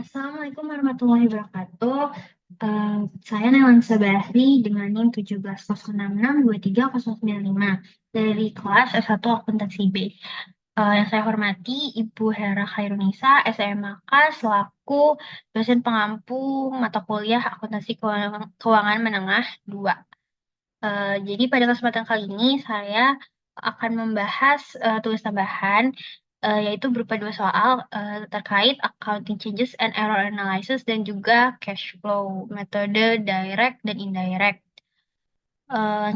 Assalamualaikum warahmatullahi wabarakatuh. Saya Nelansa Bahri dengan NIM 1706623095 dari kelas S1 Akuntansi B. Yang saya hormati Ibu Hera Khairunisa, SMAK, selaku dosen pengampu mata kuliah Akuntansi Keuangan Menengah 2. Jadi pada kesempatan kali ini saya akan membahas tugas tambahan, yaitu berupa dua soal terkait accounting changes and error analysis dan juga cash flow, metode direct dan indirect.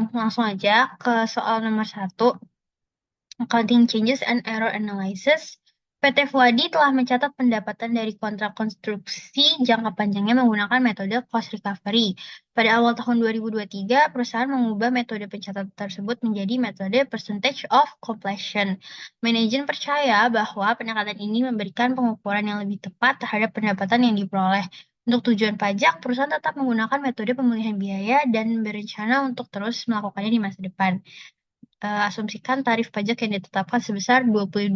Langsung aja ke soal nomor 1, accounting changes and error analysis. PT Fuadi telah mencatat pendapatan dari kontrak konstruksi jangka panjangnya menggunakan metode cost recovery. Pada awal tahun 2023, perusahaan mengubah metode pencatatan tersebut menjadi metode percentage of completion. Manajemen percaya bahwa pendekatan ini memberikan pengukuran yang lebih tepat terhadap pendapatan yang diperoleh. Untuk tujuan pajak, perusahaan tetap menggunakan metode pemulihan biaya dan berencana untuk terus melakukannya di masa depan. Asumsikan tarif pajak yang ditetapkan sebesar 22%.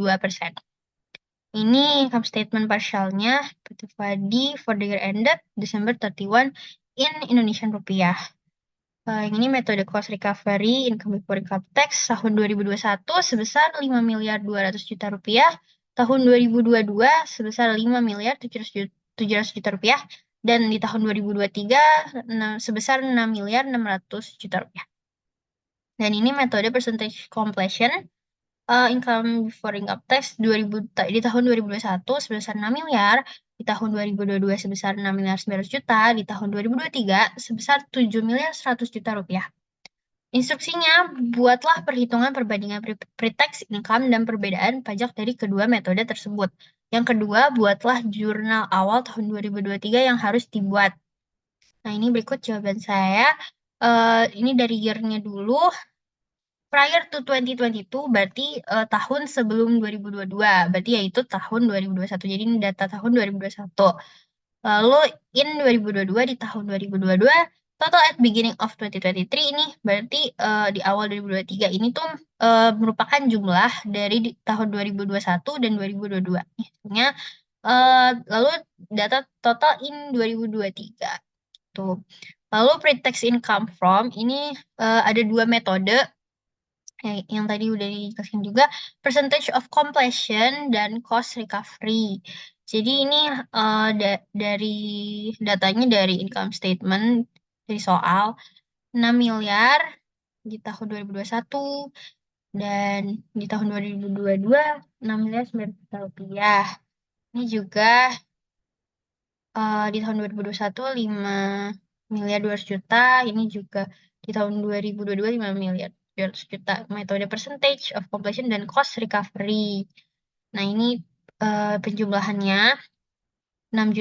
Ini income statement partialnya PT Fadi for the year ended December 31 in Indonesian rupiah. Yang ini metode cost recovery income before income tax tahun 2021 sebesar 5 miliar 200 juta rupiah, tahun 2022 sebesar 5 miliar 700 juta rupiah, dan di tahun 2023 sebesar 6 miliar 600 juta rupiah. Dan ini metode percentage completion income before income tax di tahun 2021 sebesar 6 miliar, di tahun 2022 sebesar 6 miliar 900 juta, di tahun 2023 sebesar 7 miliar 100 juta rupiah. Instruksinya, buatlah perhitungan perbandingan pre-tax income dan perbedaan pajak dari kedua metode tersebut. Yang kedua, buatlah jurnal awal tahun 2023 yang harus dibuat. Nah, ini berikut jawaban saya. Ini dari year-nya dulu. Prior to 2022 berarti tahun sebelum 2022, berarti yaitu tahun 2021. Jadi ini data tahun 2021. Lalu in 2022 di tahun 2022, total at beginning of 2023 ini berarti di awal 2023 ini tuh merupakan jumlah dari di tahun 2021 dan 2022. Misalnya lalu data total in 2023 tuh. Lalu pre-tax income from ini ada dua metode yang tadi udah dijelaskan juga, percentage of completion dan cost recovery. Jadi ini dari datanya dari income statement dari soal 6 miliar di tahun 2021 dan di tahun 2022 6 miliar 9 juta rupiah. Ini juga di tahun 2021 5 miliar 200 juta, ini juga di tahun 2022 5 miliar 200 juta. Metode percentage of completion dan cost recovery. Nah, ini penjumlahannya 6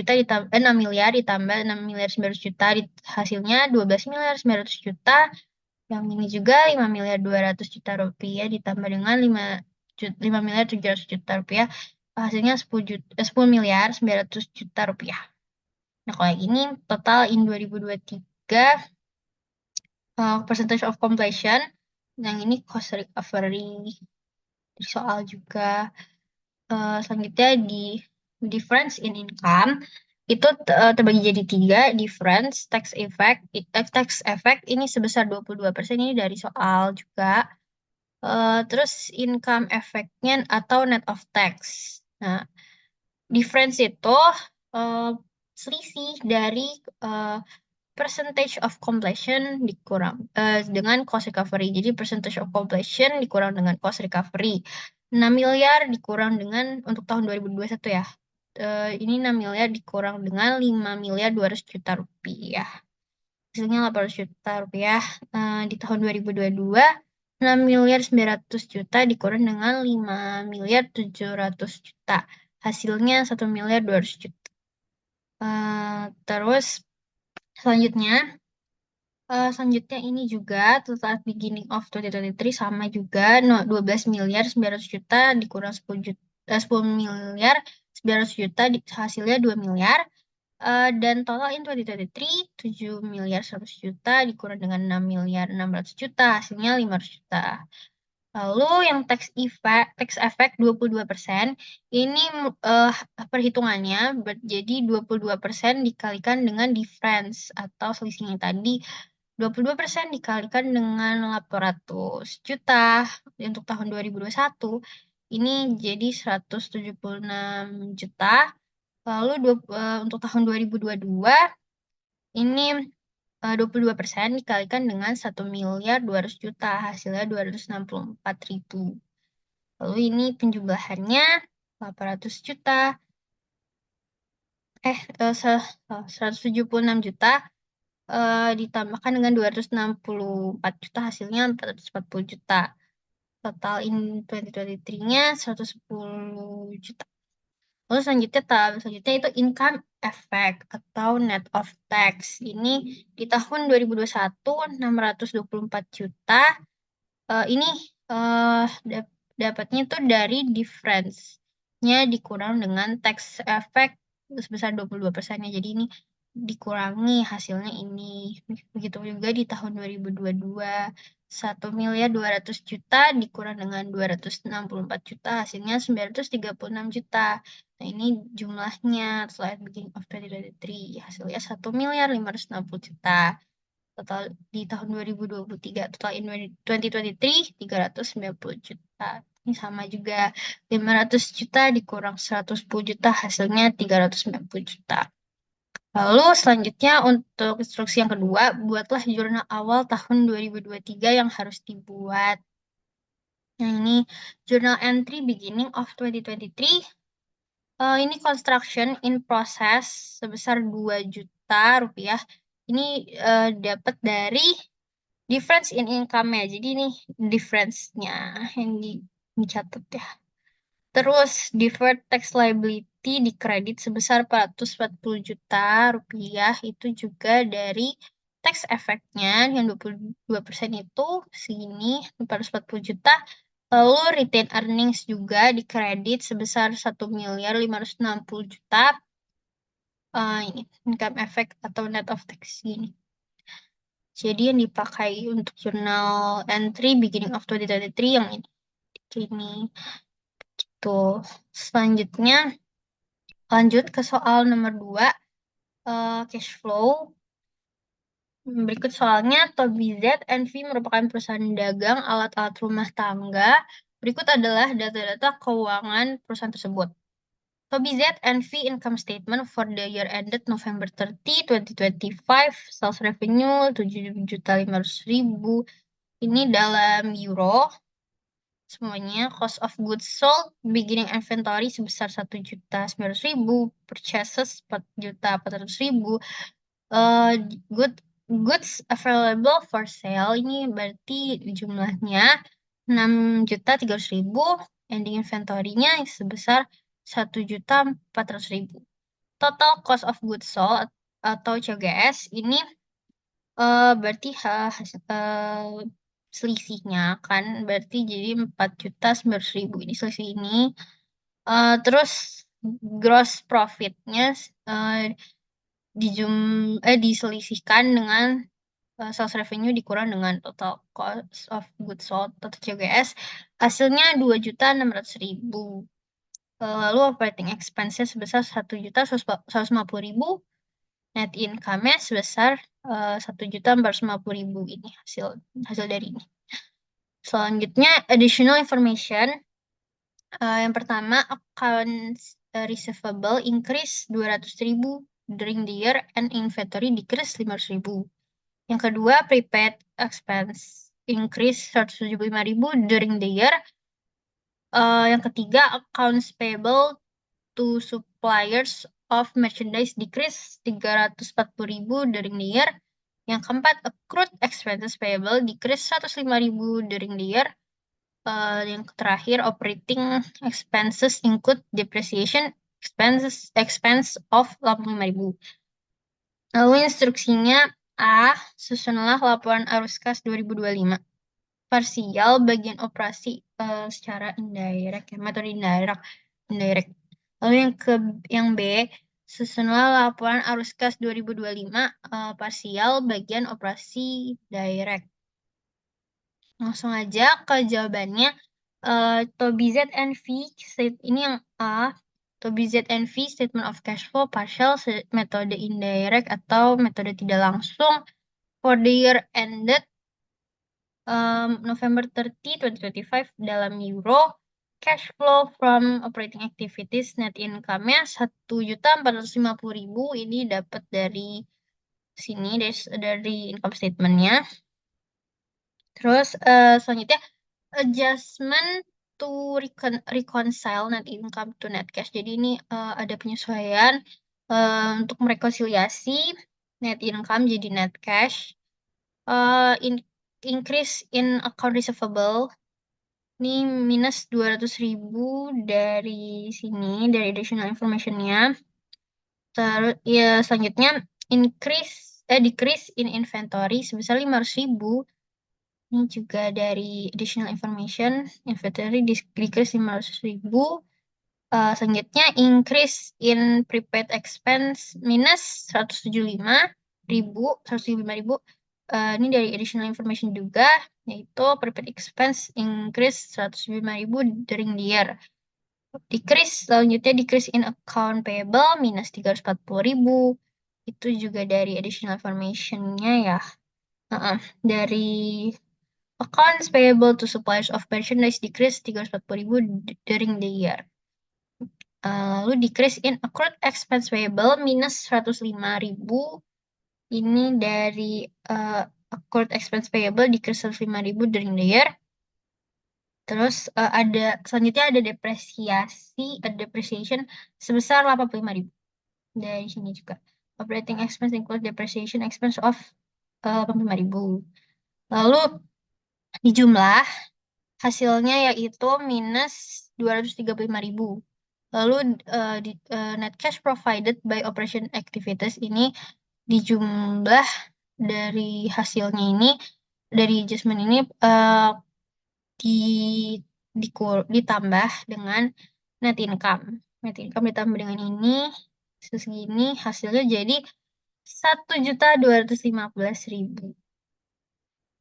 miliar ditambah 6 miliar 900 juta, hasilnya 12 miliar 900 juta. Yang ini juga 5 miliar 200 juta rupiah ditambah dengan 5 miliar 700 juta rupiah, hasilnya 10 miliar 900 juta rupiah. Nah, kalau yang ini total in 2023 percentage of completion, yang ini cost recovery di soal juga. Selanjutnya di difference in income itu terbagi jadi 3, difference, tax effect ini sebesar 22%, ini dari soal juga. Terus income effect-nya atau net of tax. Nah, difference itu selisih dari percentage of completion dikurang dengan cost recovery. Jadi percentage of completion dikurang dengan cost recovery. 6 miliar dikurang dengan untuk tahun 2021 ya. Ini 6 miliar dikurang dengan 5 miliar 200 juta rupiah. Hasilnya 800 juta rupiah. Di tahun 2022 6 miliar 900 juta dikurang dengan 5 miliar 700 juta. Hasilnya 1 miliar 200 juta. Terus selanjutnya ini juga total beginning of 2023 sama juga 12 miliar 900 juta dikurang 10 miliar 900 juta hasilnya 2 miliar. Dan total in 2023 7 miliar 100 juta dikurang dengan 6 miliar 600 juta hasilnya 500 juta. Lalu yang tax effect 22%, ini perhitungannya jadi 22% dikalikan dengan difference atau selisihnya tadi. 22% dikalikan dengan 800 juta untuk tahun 2021, ini jadi 176 juta. Lalu untuk tahun 2022, ini 22% dikalikan dengan 1.200.000.000, hasilnya 264.000. Lalu ini penjumlahannya 800 juta, 176 juta ditambahkan dengan 264 juta, hasilnya 440 juta. Total in 2023-nya 110 juta. Lalu selanjutnya itu income effect atau net of tax. Ini di tahun 2021 624 juta. Ini dapatnya itu dari difference-nya dikurang dengan tax effect sebesar 22%-nya. Jadi ini dikurangi, hasilnya ini. Begitu juga di tahun 2022, 1.200.000.000 dikurang dengan 264 juta, hasilnya 936 juta. Nah, ini jumlahnya setelah beginning of 2023, hasilnya 1.560 juta. Total di tahun 2023, total in 2023, 390 juta. Ini sama juga, 500 juta dikurang 110 juta, hasilnya 390 juta. Lalu selanjutnya untuk instruksi yang kedua, buatlah jurnal awal tahun 2023 yang harus dibuat. Nah, ini journal entry beginning of 2023. Ini construction in process sebesar 2 juta rupiah. Ini dapat dari difference in income-nya. Jadi ini difference-nya yang dicatat ya. Terus deferred tax liability dikredit sebesar 440 juta rupiah. Itu juga dari tax effect-nya yang 22% itu segini 440 juta. Lalu retained earnings juga dikredit sebesar 1.560 juta. Ini income effect atau net of tax ini. Jadi yang dipakai untuk jurnal entry beginning of 2023 yang ini. Tuh. Selanjutnya lanjut ke soal nomor 2, cash flow. Berikut soalnya, Toby Z NV merupakan perusahaan dagang alat-alat rumah tangga. Berikut adalah data-data keuangan perusahaan tersebut. Toby Z NV income statement for the year ended November 30, 2025. Sales revenue 7.500.000. Ini dalam euro. Semuanya cost of goods sold, beginning inventory sebesar 1.900.000, purchases 4.400.000, goods available for sale, ini berarti jumlahnya 6.300.000, ending inventory-nya sebesar 1.400.000. Total cost of goods sold atau COGS ini berarti selisihnya kan berarti jadi 4.900.000 ini selisih ini. Terus gross profit-nya diselisihkan dengan sales revenue dikurang dengan total cost of goods sold atau COGS, hasilnya 2.600.000. Lalu operating expense-nya sebesar 1.150.000. Net income-nya sebesar 1.450.000 ini hasil dari ini. Selanjutnya additional information. Yang pertama, accounts receivable increase 200.000 during the year and inventory decrease 500.000. Yang kedua, prepaid expense increase 175.000 during the year. Yang ketiga, accounts payable to suppliers of merchandise decrease 340.000 during the year. Yang keempat, accrued expenses payable decrease 105.000 during the year. Yang terakhir, operating expenses include depreciation expense of 85.000. Lalu instruksinya A, susunlah laporan arus kas 2025. Parsial bagian operasi secara indirect, metode indirect. Lalu yang B, susunlah laporan arus kas 2025 parsial bagian operasi direct. Langsung aja ke jawabannya. Toby ZNV ini yang A. Toby ZNV statement of cash flow partial metode indirect atau metode tidak langsung for the year ended November 30, 2025 dalam euro. Cash flow from operating activities net income-nya 1.450.000. Ini dapat dari sini, dari income statement-nya. Terus selanjutnya adjustment to reconcile net income to net cash. Jadi ini ada penyesuaian untuk merekonsiliasi net income jadi net cash. Increase in account receivable. Ini minus 200.000 dari sini, dari additional information-nya. Terus ya selanjutnya decrease in inventory sebesar 500.000. Ini juga dari additional information, inventory decrease 500.000. Selanjutnya increase in prepaid expense minus 175.000. Ini dari additional information juga, yaitu prepaid expense increase 175.000 during the year. Selanjutnya decrease in account payable minus 340.000. Itu juga dari additional information-nya ya. Dari accounts payable to suppliers of merchandise decrease 340.000 during the year. Lalu decrease in accrued expense payable minus 105.000. Ini dari accrued expense payable decrease 105.000 during the year. Terus selanjutnya ada depreciation sebesar 85.000. Dari sini juga. Operating expense include depreciation expense of 85.000. Lalu di jumlah hasilnya yaitu minus 235.000. Lalu net cash provided by operation activities ini dijumlah dari hasilnya ini, dari adjustment ini ditambah dengan net income. Net income ditambah dengan ini, segini hasilnya jadi 1.215.000.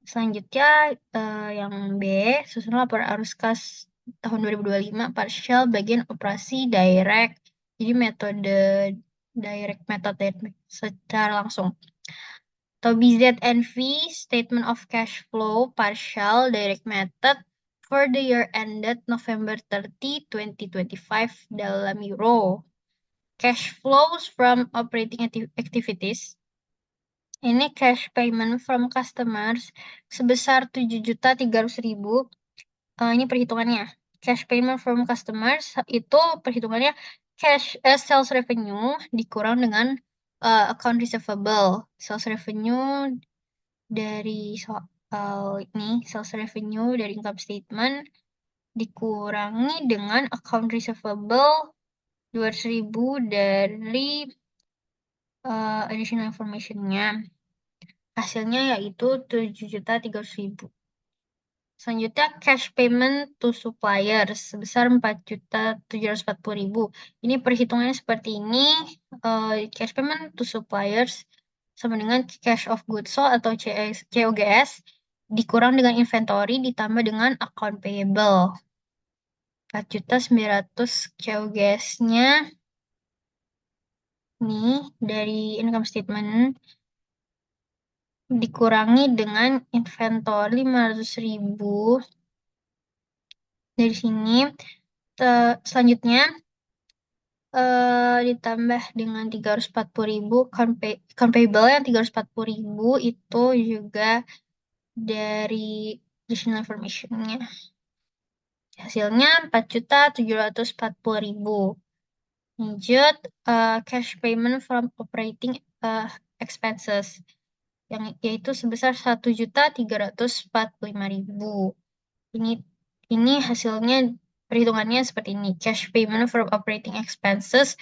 Selanjutnya yang B, susun laporan arus kas tahun 2025 partial bagian operasi direct. Jadi metode direct method secara langsung. Atau BZNV statement of cash flow partial direct method for the year ended November 30, 2025 dalam euro. Cash flows from operating activities. Ini cash payment from customers sebesar 7.300.000. Ini perhitungannya. Cash payment from customers itu perhitungannya sales revenue dikurang dengan account receivable. Sales revenue dari sales revenue dari income statement dikurangi dengan account receivable 200.000 dari additional information-nya. Hasilnya yaitu 7.300.000. Selanjutnya cash payment to suppliers sebesar 4.740.000. Ini perhitungannya seperti ini. Cash payment to suppliers sama dengan cash of goods sold atau COGS dikurang dengan inventory ditambah dengan account payable. 4.900 COGS-nya nih dari income statement dikurangi dengan inventory 500.000 dari sini. Selanjutnya ditambah dengan 340.000 account payable yang 340.000 itu juga dari additional information-nya. Hasilnya 4.740.000. Lanjut, cash payment from operating expenses yang yaitu sebesar 1.345.000. Ini hasilnya perhitungannya seperti ini. Cash payment from operating expenses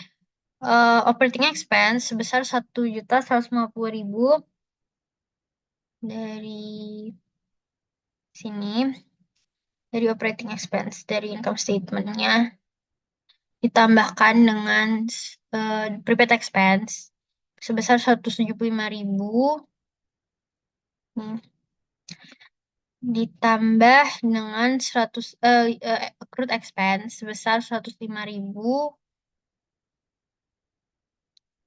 operating expense sebesar 1.150.000 dari sini, dari operating expense dari income statement-nya ditambahkan dengan prepaid expense sebesar 175.000. ditambah dengan 100 accrued expense sebesar 105.000.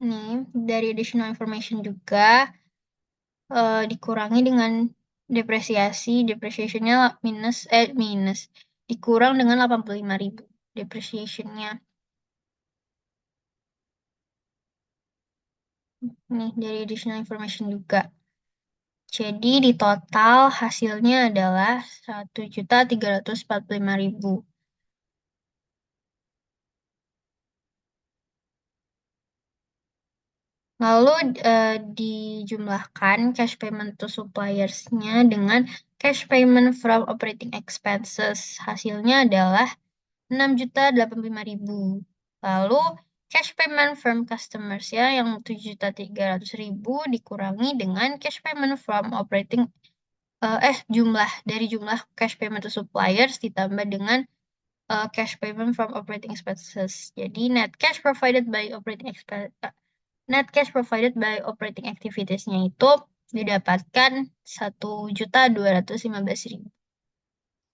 Nih, dari additional information juga dikurangi dengan depresiasi, depreciation-nya minus dikurang dengan 85.000 depreciation-nya. Nih, dari additional information juga. Jadi di total hasilnya adalah 1.345.000. Lalu dijumlahkan cash payment to suppliers-nya dengan cash payment from operating expenses. Hasilnya adalah 6.085.000. Lalu cash payment from customers ya yang 7.300.000 dikurangi dengan cash payment from operating jumlah cash payment to suppliers ditambah dengan cash payment from operating expenses. Jadi net cash provided by operating activities-nya itu didapatkan 1.215.000.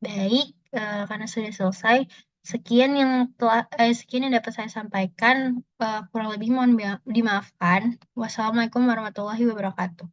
Baik, karena sudah selesai, sekian yang dapat saya sampaikan. Kurang lebih mohon dimaafkan. Wassalamualaikum warahmatullahi wabarakatuh.